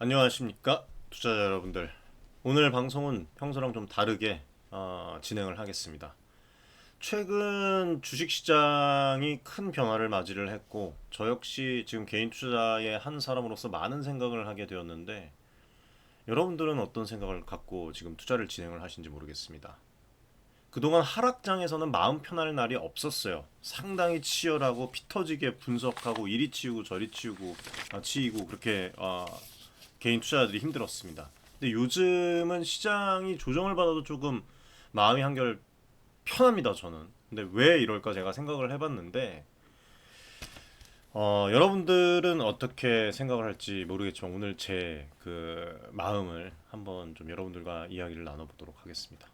안녕하십니까 투자자 여러분들. 오늘 방송은 평소랑 좀 다르게 진행을 하겠습니다. 최근 주식시장이 큰 변화를 맞이를 했고 저 역시 지금 개인 투자의 한 사람으로서 많은 생각을 하게 되었는데, 여러분들은 어떤 생각을 갖고 지금 투자를 진행을 하신지 모르겠습니다. 그동안 하락장에서는 마음 편할 날이 없었어요. 상당히 치열하고 피 터지게 분석하고 이리 치우고 저리 치우고 치이고 그렇게 개인 투자자들이 힘들었습니다. 근데 요즘은 시장이 조정을 받아도 조금 마음이 한결 편합니다, 저는. 근데 왜 이럴까 제가 생각을 해봤는데, 여러분들은 어떻게 생각을 할지 모르겠지만 오늘 제 그 마음을 한번 좀 여러분들과 이야기를 나눠보도록 하겠습니다.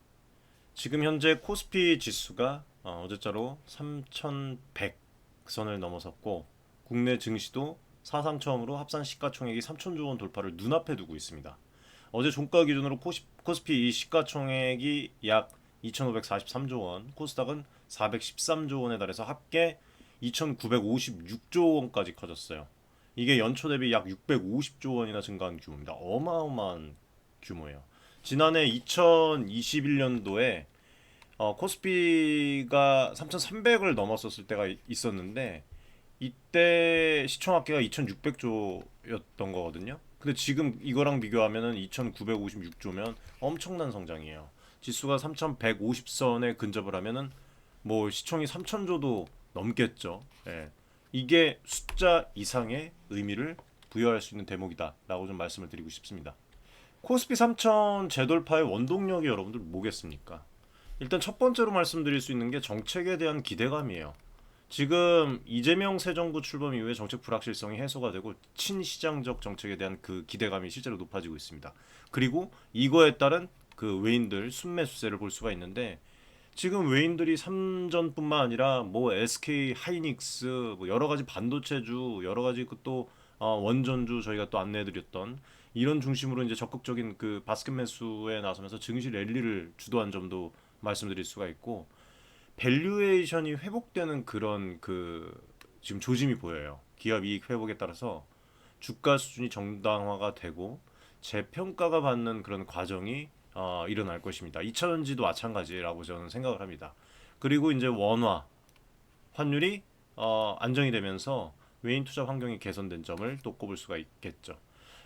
지금 현재 코스피 지수가 어제자로 3,100선을 넘어섰고, 국내 증시도 사상 처음으로 합산 시가총액이 3천조 원 돌파를 눈앞에 두고 있습니다. 어제 종가 기준으로 코스피 이 시가총액이 약 2,543조 원, 코스닥은 413조 원에 달해서 합계 2,956조 원까지 커졌어요. 이게 연초 대비 약 650조 원이나 증가한 규모입니다. 어마어마한 규모예요. 지난해 2021년도에 코스피가 3,300을 넘었었을 때가 있었는데, 이때 시총합계가 2,600조였던 거거든요. 근데 지금 이거랑 비교하면은 2,956조면 엄청난 성장이에요. 지수가 3,150선에 근접을 하면은 뭐 시총이 3,000조도 넘겠죠. 예. 이게 숫자 이상의 의미를 부여할 수 있는 대목이다라고 좀 말씀을 드리고 싶습니다. 코스피 3,000 재돌파의 원동력이 여러분들 뭐겠습니까? 일단 첫 번째로 말씀드릴 수 있는 게 정책에 대한 기대감이에요. 지금 이재명 새 정부 출범 이후에 정책 불확실성이 해소가 되고 친시장적 정책에 대한 그 기대감이 실제로 높아지고 있습니다. 그리고 이거에 따른 그 외인들 순매 수세를 볼 수가 있는데, 지금 외인들이 삼전뿐만 아니라 뭐 SK 하이닉스, 뭐 여러 가지 반도체주, 여러 가지 그또 원전주 저희가 또 안내해드렸던 이런 중심으로 이제 적극적인 그 바스켓 매수에 나서면서 증시 랠리를 주도한 점도 말씀드릴 수가 있고, 밸류에이션이 회복되는 그런 그 지금 조짐이 보여요. 기업 이익 회복에 따라서 주가 수준이 정당화가 되고 재평가가 받는 그런 과정이 일어날 것입니다. 2차전지도 마찬가지라고 저는 생각을 합니다. 그리고 이제 원화 환율이 안정이 되면서 외인 투자 환경이 개선된 점을 또 꼽을 수가 있겠죠.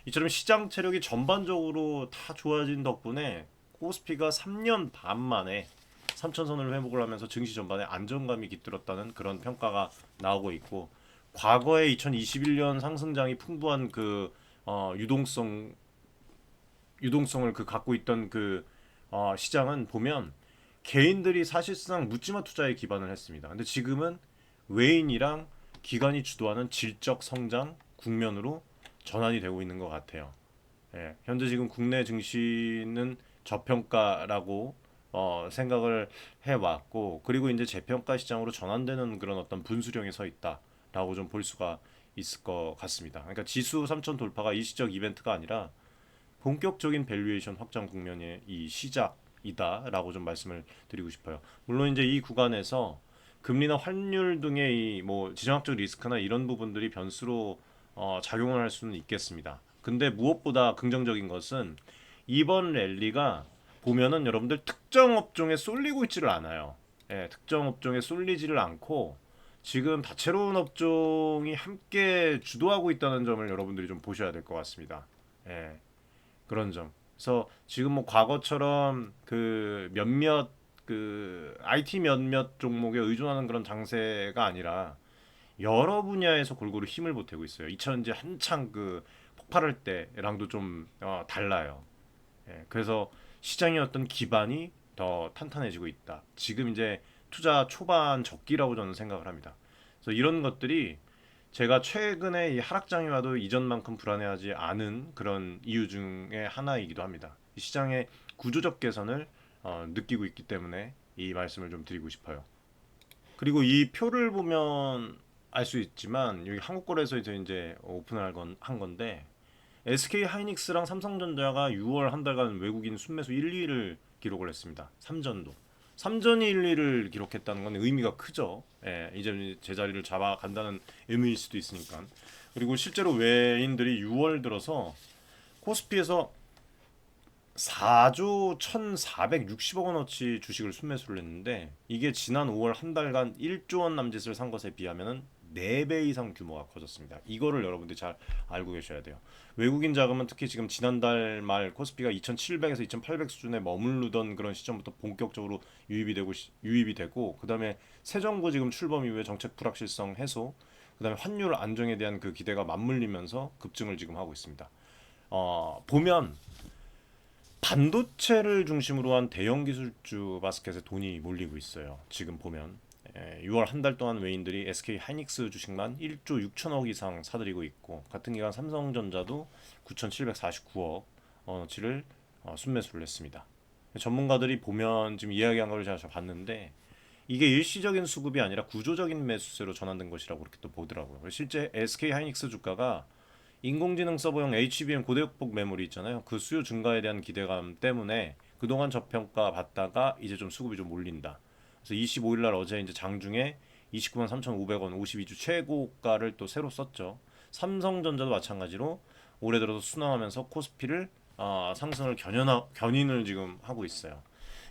이처럼 시장 체력이 전반적으로 다 좋아진 덕분에 코스피가 3년 반 만에 3천선을 회복을 하면서 증시 전반에 안정감이 깃들었다는 그런 평가가 나오고 있고, 과거에 2021년 상승장이 풍부한 그 유동성을 그 갖고 있던 그 시장은 보면 개인들이 사실상 묻지마 투자에 기반을 했습니다. 근데 지금은 외인이랑 기관이 주도하는 질적 성장 국면으로 전환이 되고 있는 것 같아요. 예, 현재 지금 국내 증시는 저평가라고 생각을 해왔고, 그리고 이제 재평가 시장으로 전환되는 그런 어떤 분수령에 서 있다라고 좀 볼 수가 있을 것 같습니다. 그러니까 지수 3천 돌파가 일시적 이벤트가 아니라 본격적인 밸류에이션 확장 국면의 이 시작이다라고 좀 말씀을 드리고 싶어요. 물론 이제 이 구간에서 금리나 환율 등의 이 뭐 지정학적 리스크나 이런 부분들이 변수로 작용을 할 수는 있겠습니다. 근데 무엇보다 긍정적인 것은 이번 랠리가 보면은 여러분들 특정 업종에 쏠리고 있지를 않아요. 예, 특정 업종에 쏠리지를 않고 지금 다채로운 업종이 함께 주도하고 있다는 점을 여러분들이 좀 보셔야 될 것 같습니다. 예. 그런 점. 그래서 지금 뭐 과거처럼 그 몇몇 그 IT 몇몇 종목에 의존하는 그런 장세가 아니라 여러 분야에서 골고루 힘을 보태고 있어요. 2000년대 한창 그 폭발할 때랑도 좀 달라요. 예, 그래서 시장의 어떤 기반이 더 탄탄해지고 있다. 지금 이제 투자 초반 적기라고 저는 생각을 합니다. 그래서 이런 것들이 제가 최근에 이 하락장이 와도 이전만큼 불안해하지 않은 그런 이유 중에 하나이기도 합니다. 이 시장의 구조적 개선을 느끼고 있기 때문에 이 말씀을 좀 드리고 싶어요. 그리고 이 표를 보면 알 수 있지만 여기 한국거래소에서 이제 한 건데, SK 하이닉스랑 삼성전자가 6월 한 달간 외국인 순매수 1, 2위를 기록을 했습니다. 삼전도. 삼전이 1, 2를 기록했다는 건 의미가 크죠. 예, 이제 제자리를 잡아간다는 의미일 수도 있으니까. 그리고 실제로 외인들이 6월 들어서 코스피에서 4조 1,460억 원어치 주식을 순매수를 했는데 이게 지난 5월 한 달간 1조 원 남짓을 산 것에 비하면은 4배 이상 규모가 커졌습니다. 이거를 여러분들이 잘 알고 계셔야 돼요. 외국인 자금은 특히 지금 지난달 말 코스피가 2,700에서 2,800 수준에 머무르던 그런 시점부터 본격적으로 유입이 되고 그다음에 새 정부 지금 출범 이후에 정책 불확실성 해소, 그다음에 환율 안정에 대한 그 기대가 맞물리면서 급증을 지금 하고 있습니다. 보면 반도체를 중심으로 한 대형 기술주 바스켓에 돈이 몰리고 있어요. 지금 보면 6월 한 달 동안 외인들이 SK 하이닉스 주식만 1조 6천억 이상 사들이고 있고 같은 기간 삼성전자도 9,749억 원어치를 순매수를 했습니다. 전문가들이 보면 지금 이야기한 걸 제가 봤는데 이게 일시적인 수급이 아니라 구조적인 매수세로 전환된 것이라고 그렇게 또 보더라고요. 실제 SK 하이닉스 주가가 인공지능 서버용 HBM 고대역폭 메모리 있잖아요. 그 수요 증가에 대한 기대감 때문에 그동안 저평가 받다가 이제 좀 수급이 좀 몰린다. 그래서 25일 날 어제 이제 장중에 29만 3,500원 52주 최고가를 또 새로 썼죠. 삼성전자도 마찬가지로 올해 들어서 순항하면서 코스피를 상승을 견인을 지금 하고 있어요.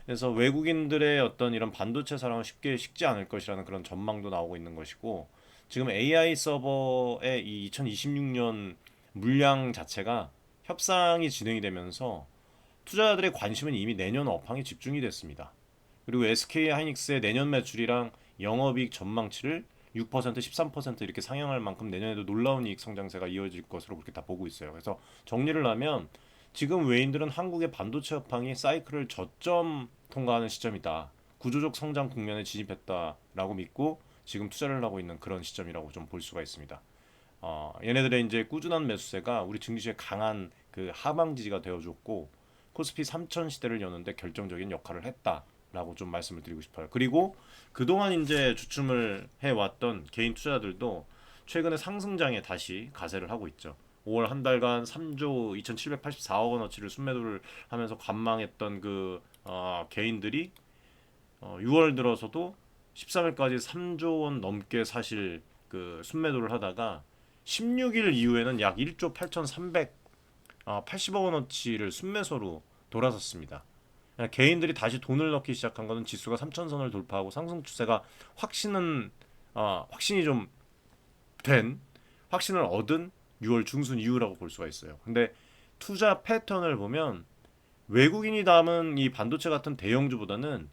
그래서 외국인들의 어떤 이런 반도체 사랑은 쉽게 식지 않을 것이라는 그런 전망도 나오고 있는 것이고 지금 AI 서버의 이 2026년 물량 자체가 협상이 진행이 되면서 투자자들의 관심은 이미 내년 업황에 집중이 됐습니다. 그리고 SK 하이닉스의 내년 매출이랑 영업이익 전망치를 6%, 13% 이렇게 상향할 만큼 내년에도 놀라운 이익 성장세가 이어질 것으로 그렇게 다 보고 있어요. 그래서 정리를 하면 지금 외인들은 한국의 반도체 업황이 사이클을 저점 통과하는 시점이다. 구조적 성장 국면에 진입했다라고 믿고 지금 투자를 하고 있는 그런 시점이라고 좀 볼 수가 있습니다. 얘네들의 이제 꾸준한 매수세가 우리 증시의 강한 그 하방 지지가 되어줬고 코스피 3천 시대를 여는데 결정적인 역할을 했다라고 좀 말씀을 드리고 싶어요. 그리고 그동안 이제 주춤을 해왔던 개인 투자들도 최근에 상승장에 다시 가세를 하고 있죠. 5월 한 달간 3조 2,784억 원어치를 순매도를 하면서 관망했던 그 개인들이 6월 들어서도 13일까지 3조 원 넘게 사실 그 순매도를 하다가 16일 이후에는 약 1조 8,380억 원어치를 순매수로 돌아섰습니다. 개인들이 다시 돈을 넣기 시작한 것은 지수가 3천선을 돌파하고 상승 추세가 확신이 좀 된 확신을 얻은 6월 중순 이후라고 볼 수가 있어요. 근데 투자 패턴을 보면 외국인이 담은 이 반도체 같은 대형주보다는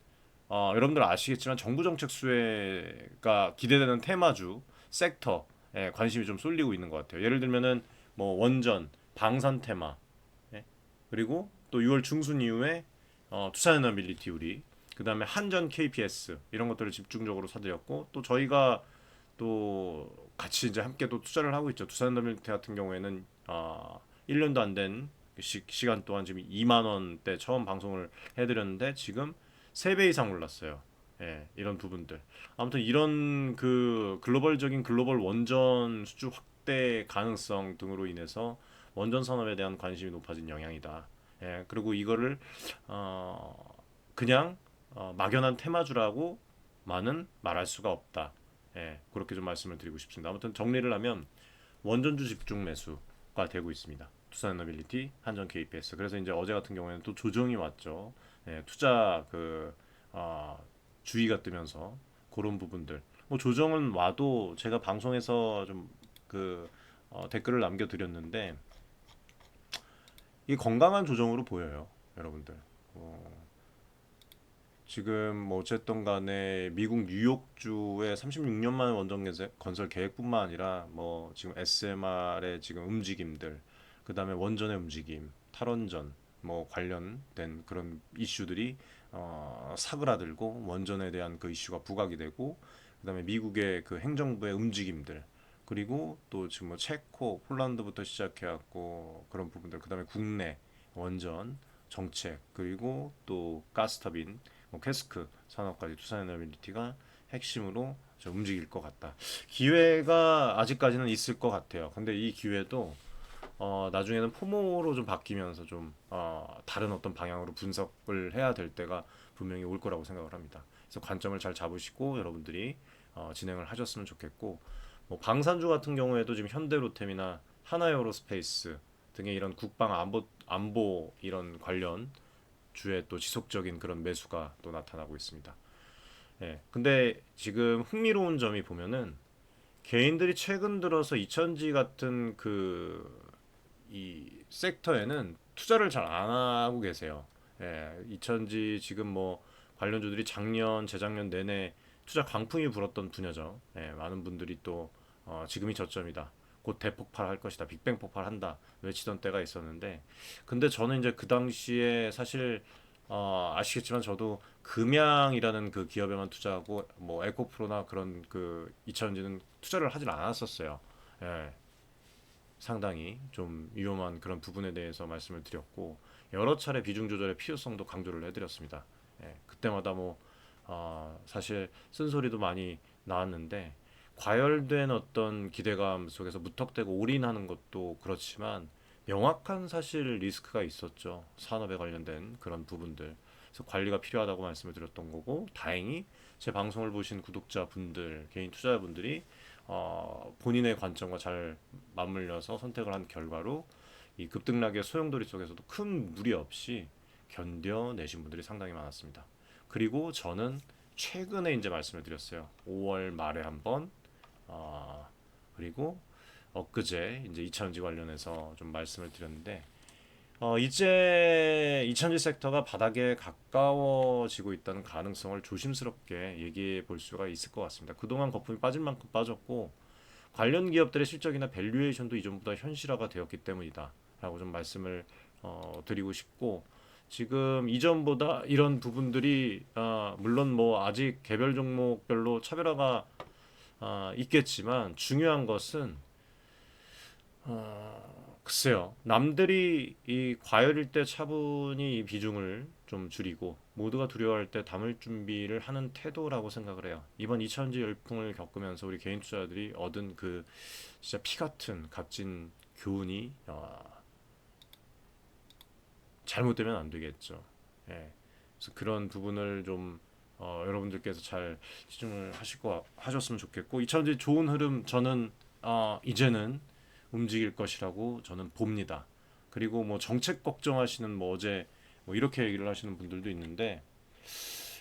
여러분들 아시겠지만 정부 정책 수혜가 기대되는 테마주 섹터에 관심이 좀 쏠리고 있는 것 같아요. 예를 들면은 뭐 원전, 방산 테마, 예? 그리고 또 6월 중순 이후에 투자에너빌리티 우리 그다음에 한전 KPS 이런 것들을 집중적으로 사들였고 또 저희가 또 같이 이제 함께 또 투자를 하고 있죠. 두산더밀트 같은 경우에는 1년도 안 된 시간 동안 지금 2만 원대 처음 방송을 해드렸는데 지금 3배 이상 올랐어요. 예, 이런 부분들. 아무튼 이런 그 글로벌 원전 수주 확대 가능성 등으로 인해서 원전 산업에 대한 관심이 높아진 영향이다. 예, 그리고 이거를 그냥 막연한 테마주라고만은 말할 수가 없다. 예, 그렇게 좀 말씀을 드리고 싶습니다. 아무튼 정리를 하면 원전주 집중 매수가 되고 있습니다. 투자에너빌리티, 한전 KPS. 그래서 이제 어제 같은 경우에는 또 조정이 왔죠. 예, 투자 주의가 뜨면서 그런 부분들. 뭐 조정은 와도 제가 방송에서 좀 그 댓글을 남겨드렸는데 이 건강한 조정으로 보여요, 여러분들. 어, 지금 뭐 어쨌든 간에 미국 뉴욕주의 36년 만에 원전 건설 계획뿐만 아니라 뭐 지금 SMR의 지금 움직임들, 그다음에 원전의 움직임, 탈원전 뭐 관련된 그런 이슈들이 사그라들고 원전에 대한 그 이슈가 부각이 되고 그다음에 미국의 그 행정부의 움직임들 그리고 또 지금 뭐 체코, 폴란드부터 시작해 갖고 그런 부분들 그다음에 국내 원전 정책 그리고 또 가스터빈 뭐 캐스크 산업까지 투자에너빌리티가 핵심으로 움직일 것 같다. 기회가 아직까지는 있을 것 같아요. 근데 이 기회도 나중에는 포모로 좀 바뀌면서 좀 다른 어떤 방향으로 분석을 해야 될 때가 분명히 올 거라고 생각을 합니다. 그래서 관점을 잘 잡으시고 여러분들이 진행을 하셨으면 좋겠고 뭐 방산주 같은 경우에도 지금 현대로템이나 하나에어로스페이스 등의 이런 국방 안보 이런 관련 주에 또 지속적인 그런 매수가 또 나타나고 있습니다. 예. 근데 지금 흥미로운 점이 보면은 개인들이 최근 들어서 이천지 같은 그 이 섹터에는 투자를 잘 안 하고 계세요. 예. 이천지 지금 뭐 관련주들이 작년, 재작년 내내 투자 광풍이 불었던 분야죠. 예. 많은 분들이 또 지금이 저점이다. 곧 대폭발할 것이다. 빅뱅 폭발한다. 외치던 때가 있었는데, 근데 저는 이제 그 당시에 사실 아시겠지만 저도 금양이라는 그 기업에만 투자하고 뭐 에코프로나 그런 그 이천지는 투자를 하질 않았었어요. 예, 상당히 좀 위험한 그런 부분에 대해서 말씀을 드렸고 여러 차례 비중 조절의 필요성도 강조를 해드렸습니다. 예, 그때마다 뭐 사실 쓴소리도 많이 나왔는데 과열된 어떤 기대감 속에서 무턱대고 올인하는 것도 그렇지만 명확한 사실 리스크가 있었죠. 산업에 관련된 그런 부분들. 그래서 관리가 필요하다고 말씀을 드렸던 거고 다행히 제 방송을 보신 구독자분들, 개인 투자자분들이 본인의 관점과 잘 맞물려서 선택을 한 결과로 이 급등락의 소용돌이 속에서도 큰 무리 없이 견뎌내신 분들이 상당히 많았습니다. 그리고 저는 최근에 이제 말씀을 드렸어요. 5월 말에 한번 그리고 엊그제 이제 이차전지 관련해서 좀 말씀을 드렸는데 이제 이차전지 섹터가 바닥에 가까워지고 있다는 가능성을 조심스럽게 얘기해 볼 수가 있을 것 같습니다. 그동안 거품이 빠질 만큼 빠졌고 관련 기업들의 실적이나 밸류에이션도 이전보다 현실화가 되었기 때문이다 라고 좀 말씀을 드리고 싶고 지금 이전보다 이런 부분들이 물론 뭐 아직 개별 종목별로 차별화가 있겠지만 중요한 것은 글쎄요. 남들이 이 과열일 때 차분히 이 비중을 좀 줄이고 모두가 두려워할 때 담을 준비를 하는 태도라고 생각을 해요. 이번 2차전지 열풍을 겪으면서 우리 개인 투자자들이 얻은 그 진짜 피 같은 값진 교훈이 잘못되면 안 되겠죠. 예. 그래서 그런 부분을 좀 여러분들께서 잘 집중을 하셨으면 좋겠고 2차전지 좋은 흐름 저는 이제는 움직일 것이라고 저는 봅니다. 그리고 뭐 정책 걱정하시는 뭐 어제 뭐 이렇게 얘기를 하시는 분들도 있는데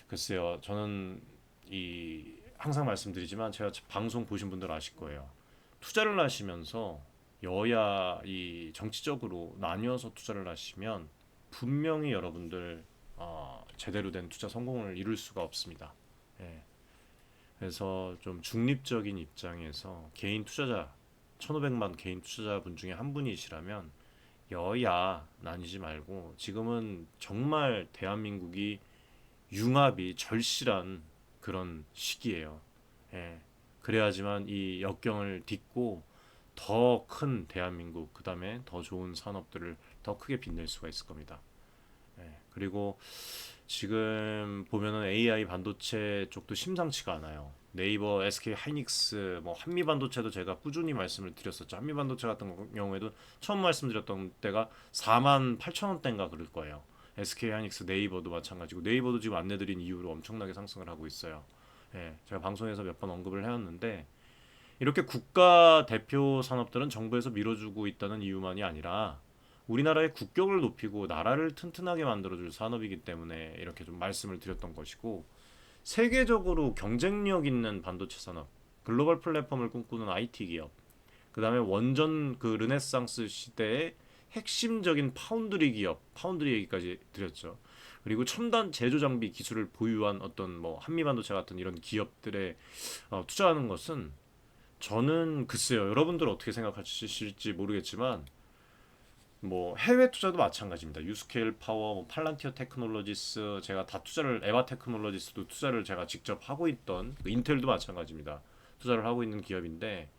글쎄요. 저는 이 항상 말씀드리지만 제가 방송 보신 분들 아실 거예요. 투자를 하시면서 여야 이 정치적으로 나뉘어서 투자를 하시면 분명히 여러분들 제대로 된 투자 성공을 이룰 수가 없습니다. 예. 그래서 좀 중립적인 입장에서 개인 투자자 1,500만 개인 투자자분 중에 한 분이시라면 여야 나뉘지 말고 지금은 정말 대한민국이 융합이 절실한 그런 시기예요. 예. 그래야지만 이 역경을 딛고 더 큰 대한민국, 그다음에 더 좋은 산업들을 더 크게 빛낼 수가 있을 겁니다. 예. 그리고 지금 보면은 AI 반도체 쪽도 심상치가 않아요. 네이버, SK 하이닉스, 뭐 한미 반도체도 제가 꾸준히 말씀을 드렸었죠. 한미 반도체 같은 경우에도 처음 말씀드렸던 때가 4만 8천 원대인가 그럴 거예요. SK 하이닉스, 네이버도 마찬가지고 네이버도 지금 안내드린 이후로 엄청나게 상승을 하고 있어요. 예, 제가 방송에서 몇 번 언급을 해왔는데 이렇게 국가 대표 산업들은 정부에서 밀어주고 있다는 이유만이 아니라 우리나라의 국격을 높이고 나라를 튼튼하게 만들어줄 산업이기 때문에 이렇게 좀 말씀을 드렸던 것이고 세계적으로 경쟁력 있는 반도체 산업, 글로벌 플랫폼을 꿈꾸는 IT 기업, 그 다음에 원전 그 르네상스 시대의 핵심적인 파운드리 기업, 파운드리 얘기까지 드렸죠. 그리고 첨단 제조 장비 기술을 보유한 어떤 뭐 한미 반도체 같은 이런 기업들에 투자하는 것은 저는 글쎄요. 여러분들 어떻게 생각하실지 모르겠지만 뭐 해외 투자도 마찬가지입니다. 유스케일 파워, 뭐 팔란티어 테크놀로지스 제가 다 투자를 에바 테크놀로지스도 투자를 제가 직접 하고 있던 그 인텔도 마찬가지입니다. 투자를 하고 있는 기업인데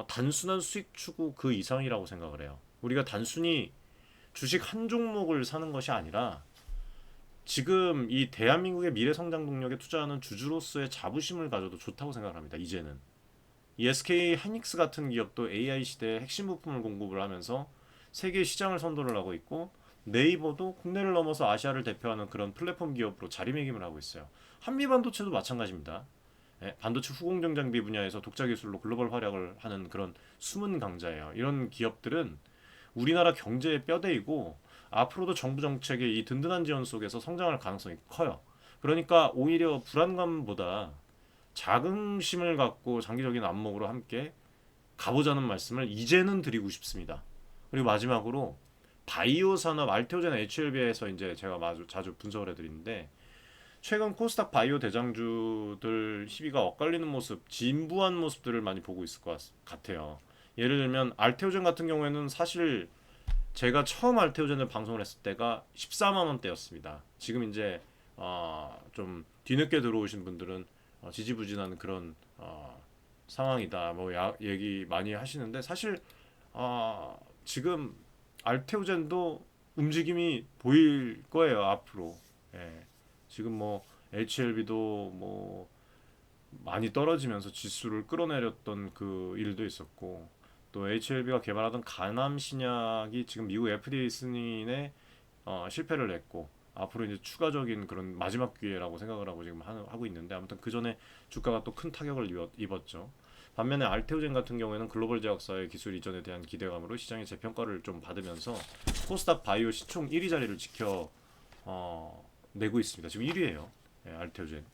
단순한 수익 추구 그 이상이라고 생각을 해요. 우리가 단순히 주식 한 종목을 사는 것이 아니라 지금 이 대한민국의 미래 성장 동력에 투자하는 주주로서의 자부심을 가져도 좋다고 생각을 합니다. 이제는 이 SK 하이닉스 같은 기업도 AI 시대에 핵심 부품을 공급을 하면서 세계 시장을 선도를 하고 있고 네이버도 국내를 넘어서 아시아를 대표하는 그런 플랫폼 기업으로 자리매김을 하고 있어요. 한미 반도체도 마찬가지입니다. 예, 반도체 후공정 장비 분야에서 독자 기술로 글로벌 활약을 하는 그런 숨은 강자예요. 이런 기업들은 우리나라 경제의 뼈대이고 앞으로도 정부 정책의 이 든든한 지원 속에서 성장할 가능성이 커요. 그러니까 오히려 불안감보다 자긍심을 갖고 장기적인 안목으로 함께 가보자는 말씀을 이제는 드리고 싶습니다. 그리고 마지막으로 바이오 산업 알테오젠 HLB에서 이제 제가 자주 분석을 해드리는데 최근 코스닥 바이오 대장주들 시비가 엇갈리는 모습, 진부한 모습들을 많이 보고 있을 것 같아요. 예를 들면 알테오젠 같은 경우에는 사실 제가 처음 알테오젠을 방송을 했을 때가 14만 원대였습니다. 지금 이제 좀 뒤늦게 들어오신 분들은 지지부진한 그런 상황이다. 뭐 얘기 많이 하시는데 사실 지금 알테오젠도 움직임이 보일 거예요 앞으로. 예. 지금 뭐 HLB도 뭐 많이 떨어지면서 지수를 끌어내렸던 그 일도 있었고 또 HLB가 개발하던 간암 신약이 지금 미국 FDA 승인에 실패를 했고 앞으로 이제 추가적인 그런 마지막 기회라고 생각을 하고 지금 하고 있는데 아무튼 그 전에 주가가 또 큰 타격을 입었죠. 반면에 알테오젠 같은 경우에는 글로벌 제약사의 기술 이전에 대한 기대감으로 시장의 재평가를 좀 받으면서 코스닥 바이오 시총 1위 자리를 지켜 내고 있습니다. 지금 1위예요. 예, 알테오젠.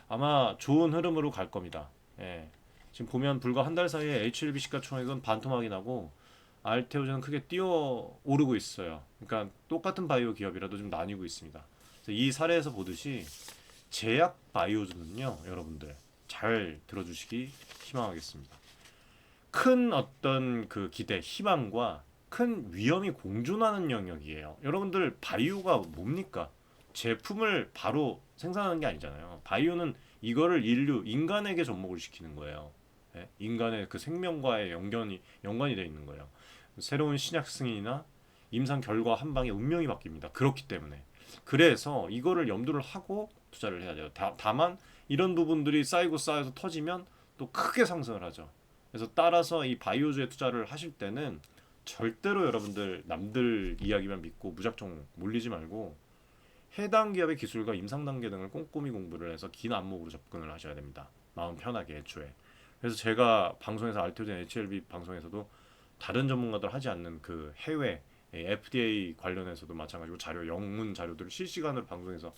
아마 좋은 흐름으로 갈 겁니다. 예. 지금 보면 불과 한 달 사이에 HLB 시가총액은 반토막이 나고 알테오젠은 크게 뛰어 오르고 있어요. 그러니까 똑같은 바이오 기업이라도 좀 나뉘고 있습니다. 그래서 이 사례에서 보듯이 제약 바이오주는요, 여러분들 잘 들어주시기 희망하겠습니다. 큰 어떤 그 기대, 희망과 큰 위험이 공존하는 영역이에요. 여러분들 바이오가 뭡니까? 제품을 바로 생산하는 게 아니잖아요. 바이오는 이거를 인간에게 접목을 시키는 거예요. 예? 인간의 그 생명과의 연관이 되어 있는 거예요. 새로운 신약 승인이나 임상 결과 한 방에 운명이 바뀝니다. 그렇기 때문에 그래서 이거를 염두를 하고 투자를 해야 돼요. 다만 이런 부분들이 쌓여서 터지면 또 크게 상승을 하죠. 그래서 따라서 이 바이오주에 투자를 하실 때는 절대로 여러분들 남들 이야기만 믿고 무작정 몰리지 말고 해당 기업의 기술과 임상 단계 등을 꼼꼼히 공부를 해서 긴 안목으로 접근을 하셔야 됩니다. 마음 편하게 애초에. 그래서 제가 방송에서 알테오젠 HLB 방송에서도 다른 전문가들 하지 않는 그 해외 FDA 관련해서도 마찬가지고 영문 자료들을 실시간으로 방송에서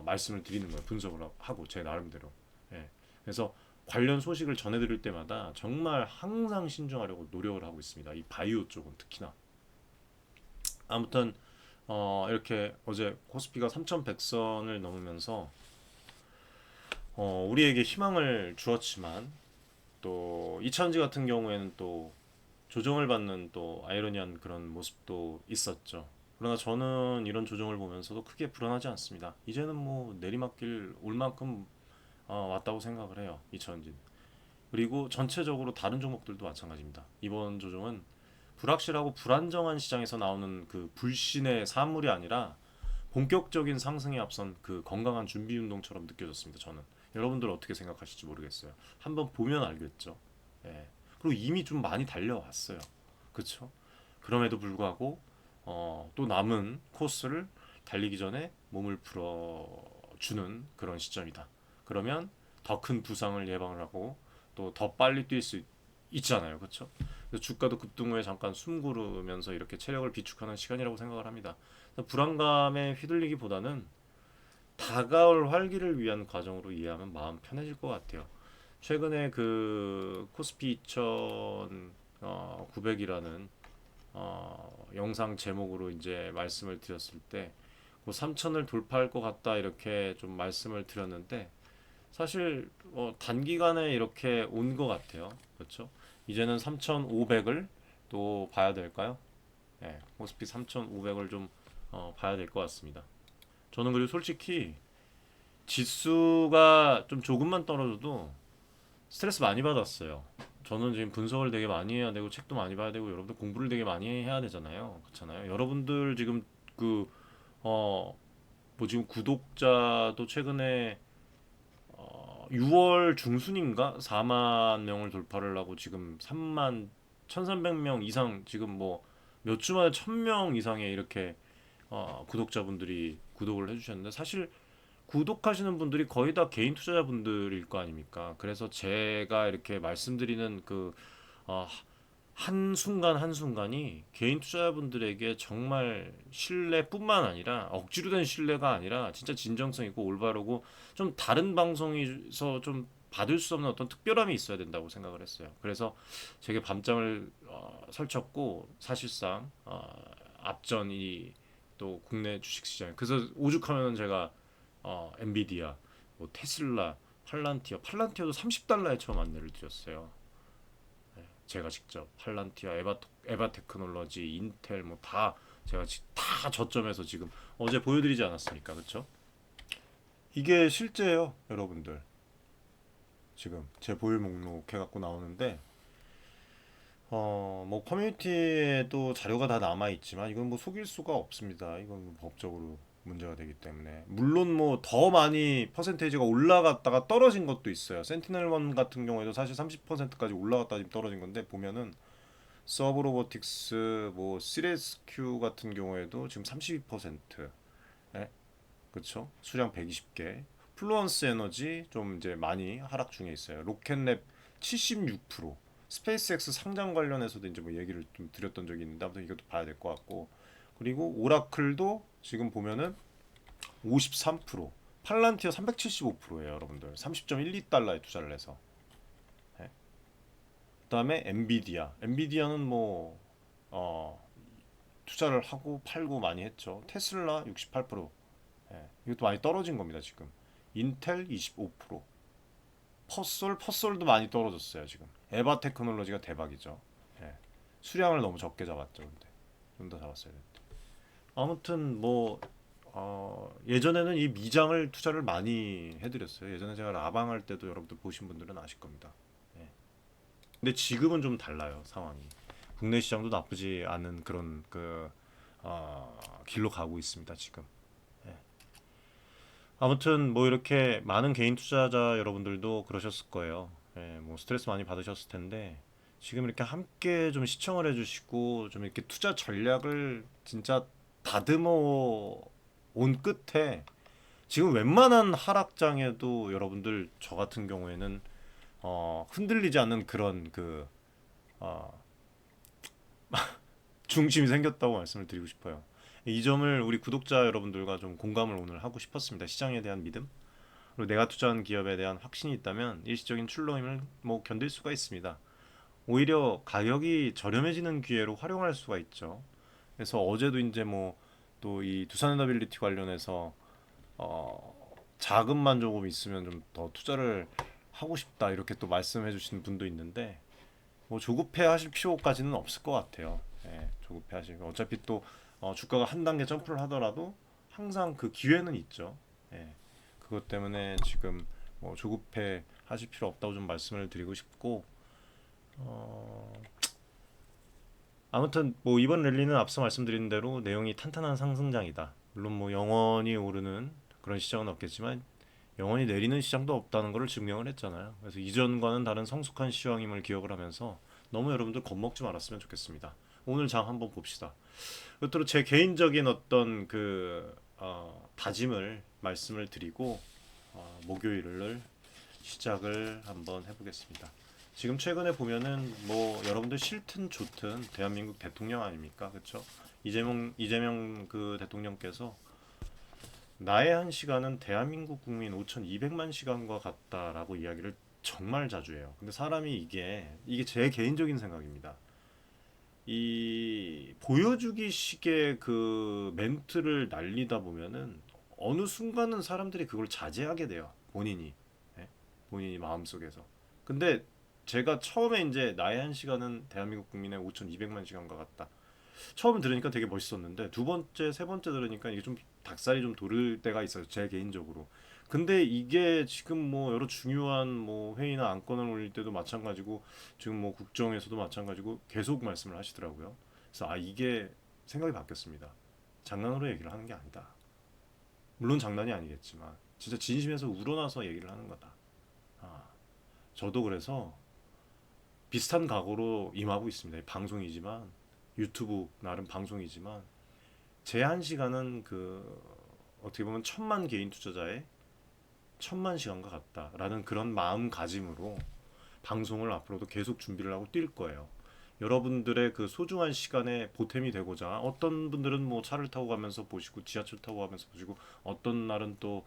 말씀을 드리는 거예요. 분석을 하고 제 나름대로. 예. 그래서 관련 소식을 전해드릴 때마다 정말 항상 신중하려고 노력을 하고 있습니다. 이 바이오 쪽은 특히나. 아무튼 이렇게 어제 코스피가 3,100선을 넘으면서 우리에게 희망을 주었지만 또 이차전지 같은 경우에는 또 조정을 받는 또 아이러니한 그런 모습도 있었죠. 그러나 저는 이런 조정을 보면서도 크게 불안하지 않습니다. 이제는 뭐 내리막길 올 만큼 왔다고 생각을 해요. 이차전지. 그리고 전체적으로 다른 종목들도 마찬가지입니다. 이번 조정은 불확실하고 불안정한 시장에서 나오는 그 불신의 산물이 아니라 본격적인 상승에 앞선 그 건강한 준비 운동처럼 느껴졌습니다. 저는 여러분들 어떻게 생각하실지 모르겠어요. 한번 보면 알겠죠. 예. 그리고 이미 좀 많이 달려왔어요. 그렇죠? 그럼에도 불구하고 또 남은 코스를 달리기 전에 몸을 풀어주는 그런 시점이다. 그러면 더 큰 부상을 예방을 하고 또 더 빨리 뛸 수 있잖아요. 그렇죠? 주가도 급등 후에 잠깐 숨 고르면서 이렇게 체력을 비축하는 시간이라고 생각을 합니다. 불안감에 휘둘리기보다는 다가올 활기를 위한 과정으로 이해하면 마음 편해질 것 같아요. 최근에 그 코스피 2,900이라는 영상 제목으로 이제 말씀을 드렸을 때, 그 3,000을 돌파할 것 같다 이렇게 좀 말씀을 드렸는데 사실 단기간에 이렇게 온 것 같아요. 그렇죠? 이제는 3,500을 또 봐야 될까요? 네, 코스피 3,500을 좀 봐야 될 것 같습니다. 저는 그리고 솔직히 지수가 좀 조금만 떨어져도 스트레스 많이 받았어요. 저는 지금 분석을 되게 많이 해야 되고 책도 많이 봐야 되고 여러분들 공부를 되게 많이 해야 되잖아요. 그렇잖아요. 여러분들 지금 그 뭐 지금 구독자도 최근에 6월 중순인가 4만 명을 돌파를 하고 지금 3만 1,300명 이상 지금 뭐 몇 주 만에 1,000명 이상의 이렇게 구독자분들이 구독을 해주셨는데 사실 구독하시는 분들이 거의 다 개인 투자자분들일 거 아닙니까? 그래서 제가 이렇게 말씀드리는 그 어, 한순간 한순간이 개인 투자자분들에게 정말 신뢰뿐만 아니라 억지로 된 신뢰가 아니라 진짜 진정성 있고 올바르고 좀 다른 방송에서 좀 받을 수 없는 어떤 특별함이 있어야 된다고 생각을 했어요. 그래서 제게 밤잠을 설쳤고 사실상 앞전이 또 국내 주식시장 그래서 오죽하면 제가 엔비디아, 뭐 테슬라, 팔란티어도 30달러에 처음 안내를 드렸어요. 제가 직접 팔란티아, 에바 테크놀로지, 인텔 뭐 다 제가 다 저점에서 지금 어제 보여드리지 않았습니까, 그렇죠? 이게 실제예요, 여러분들. 지금 제 보유 목록 해갖고 나오는데 뭐 커뮤니티에도 자료가 다 남아 있지만 이건 뭐 속일 수가 없습니다. 이건 뭐 법적으로 문제가 되기 때문에 물론 뭐 더 많이 퍼센테이지가 올라갔다가 떨어진 것도 있어요. 센티넬1 같은 경우에도 사실 30%까지 올라갔다 지금 떨어진 건데 보면은 서브로보틱스 뭐 시레스큐 같은 경우에도 지금 32%, 예? 그렇죠? 수량 120개. 플루언스 에너지 좀 이제 많이 하락 중에 있어요. 로켓랩 76%. 스페이스X 상장 관련해서도 이제 뭐 얘기를 좀 드렸던 적이 있는데 아무튼 이것도 봐야 될 것 같고. 그리고 오라클도 지금 보면은 53%. 팔란티어 375%예요, 여러분들. 30.12달러에 투자를 해서. 예. 그다음에 엔비디아는 뭐 투자를 하고 팔고 많이 했죠. 테슬라 68%. 예, 이것도 많이 떨어진 겁니다, 지금. 인텔 25%. 퍼솔도 많이 떨어졌어요, 지금. 에바 테크놀로지가 대박이죠. 예. 수량을 너무 적게 잡았죠, 근데. 좀 더 잡았어야 됐는데. 아무튼 뭐 예전에는 이 미장을 투자를 많이 해드렸어요. 예전에 제가 라방 할 때도 여러분들 보신 분들은 아실 겁니다. 예. 근데 지금은 좀 달라요, 상황이. 국내 시장도 나쁘지 않은 그런 길로 가고 있습니다, 지금. 예. 아무튼 뭐 이렇게 많은 개인 투자자 여러분들도 그러셨을 거예요. 예, 뭐 스트레스 많이 받으셨을 텐데 지금 이렇게 함께 좀 시청을 해주시고 좀 이렇게 투자 전략을 진짜 다듬어 온 끝에 지금 웬만한 하락장에도 여러분들 저 같은 경우에는 흔들리지 않는 그런 어, 중심이 생겼다고 말씀을 드리고 싶어요. 이 점을 우리 구독자 여러분들과 좀 공감을 오늘 하고 싶었습니다. 시장에 대한 믿음, 그리고 내가 투자한 기업에 대한 확신이 있다면 일시적인 출렁임을 뭐 견딜 수가 있습니다. 오히려 가격이 저렴해지는 기회로 활용할 수가 있죠. 그래서 어제도 이제 뭐 또 이 두산에너빌리티 관련해서 자금만 조금 있으면 좀 더 투자를 하고 싶다 이렇게 또 말씀해 주시는 분도 있는데 뭐 조급해 하실 필요까지는 없을 것 같아요. 예, 조급해 하시고 어차피 또 주가가 한 단계 점프를 하더라도 항상 그 기회는 있죠. 예, 그것 때문에 지금 뭐 조급해 하실 필요 없다고 좀 말씀을 드리고 싶고 어, 아무튼 뭐 이번 랠리는 앞서 말씀드린 대로 내용이 탄탄한 상승장이다. 물론 뭐 영원히 오르는 그런 시장은 없겠지만 영원히 내리는 시장도 없다는 것을 증명을 했잖아요. 그래서 이전과는 다른 성숙한 시황임을 기억을 하면서 너무 여러분들 겁먹지 말았으면 좋겠습니다. 오늘 장 한번 봅시다. 끝으로 제 개인적인 어떤 다짐을 말씀을 드리고 목요일을 시작을 한번 해보겠습니다. 지금 최근에 보면은 뭐 여러분들 싫든 좋든 대한민국 대통령 아닙니까? 그렇죠? 이재명 그 대통령께서 나의 한 시간은 대한민국 국민 5,200만 시간과 같다라고 이야기를 정말 자주 해요. 근데 사람이 이게 제 개인적인 생각입니다. 이 보여주기 식의 그 멘트를 날리다 보면은 어느 순간은 사람들이 그걸 자제하게 돼요. 예? 본인이 마음속에서. 근데 제가 처음에 이제 나의 한 시간은 대한민국 국민의 5,200만 시간과 같다. 처음 들으니까 되게 멋있었는데 두 번째, 세 번째 들으니까 이게 좀 닭살이 좀 도를 때가 있어요. 제 개인적으로. 근데 이게 지금 뭐 여러 중요한 뭐 회의나 안건을 올릴 때도 마찬가지고 지금 뭐 국정에서도 마찬가지고 계속 말씀을 하시더라고요. 그래서 이게 생각이 바뀌었습니다. 장난으로 얘기를 하는 게 아니다. 물론 장난이 아니겠지만 진짜 진심에서 우러나서 얘기를 하는 거다. 아, 저도 그래서 비슷한 각오로 임하고 있습니다. 방송이지만 유튜브 나름 방송이지만 제한 시간은 어떻게 보면 1,000만 개인 투자자의 1,000만 시간과 같다라는 그런 마음가짐으로 방송을 앞으로도 계속 준비를 하고 뛸 거예요. 여러분들의 그 소중한 시간에 보탬이 되고자 어떤 분들은 뭐 차를 타고 가면서 보시고 지하철 타고 가면서 보시고 어떤 날은 또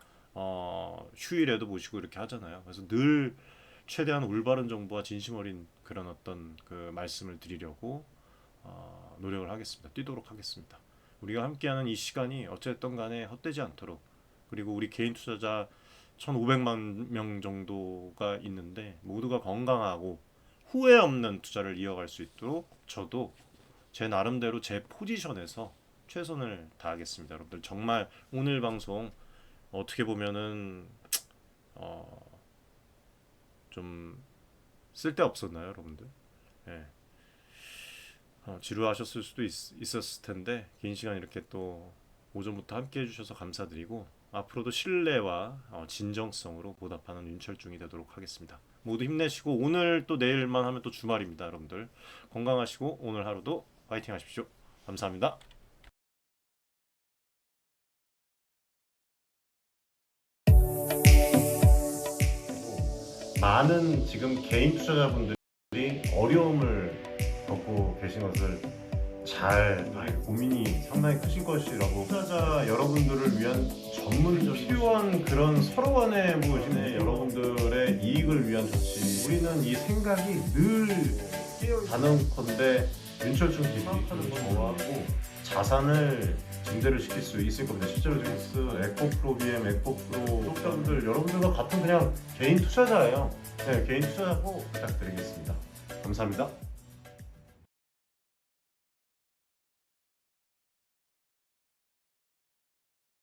휴일에도 보시고 이렇게 하잖아요. 그래서 늘 최대한 올바른 정보와 진심 어린 그런 어떤 그 말씀을 드리려고 노력을 하겠습니다. 뛰도록 하겠습니다. 우리가 함께하는 이 시간이 어쨌든 간에 헛되지 않도록 그리고 우리 개인 투자자 1,500만 명 정도가 있는데 모두가 건강하고 후회 없는 투자를 이어갈 수 있도록 저도 제 나름대로 제 포지션에서 최선을 다하겠습니다. 여러분들 정말 오늘 방송 어떻게 보면은 어, 좀 쓸데없었나요, 여러분들? 예. 지루하셨을 수도 있었을 텐데 긴 시간 이렇게 또 오전부터 함께 해주셔서 감사드리고 앞으로도 신뢰와 진정성으로 보답하는 윤철중이 되도록 하겠습니다. 모두 힘내시고 오늘 또 내일만 하면 또 주말입니다, 여러분들. 건강하시고 오늘 하루도 파이팅 하십시오. 감사합니다. 많은 지금 개인 투자자분들이 어려움을 겪고 계신 것을 잘 고민이 상당히 크신 것이라고 투자자 여러분들을 위한 전문적인 필요한 그런 서로 간의 무엇이네 여러분들의 이익을 위한 조치 우리는 이 생각이 늘 단언컨대 윤철중 기업하는 저하고 자산을 증대를 시킬 수 있을 겁니다. 실제로 지금 에코프로 BM, 에코프로 구독자분들 여러분들과 같은 그냥 개인 투자자예요. 네, 개인 투자자고 부탁드리겠습니다. 감사합니다.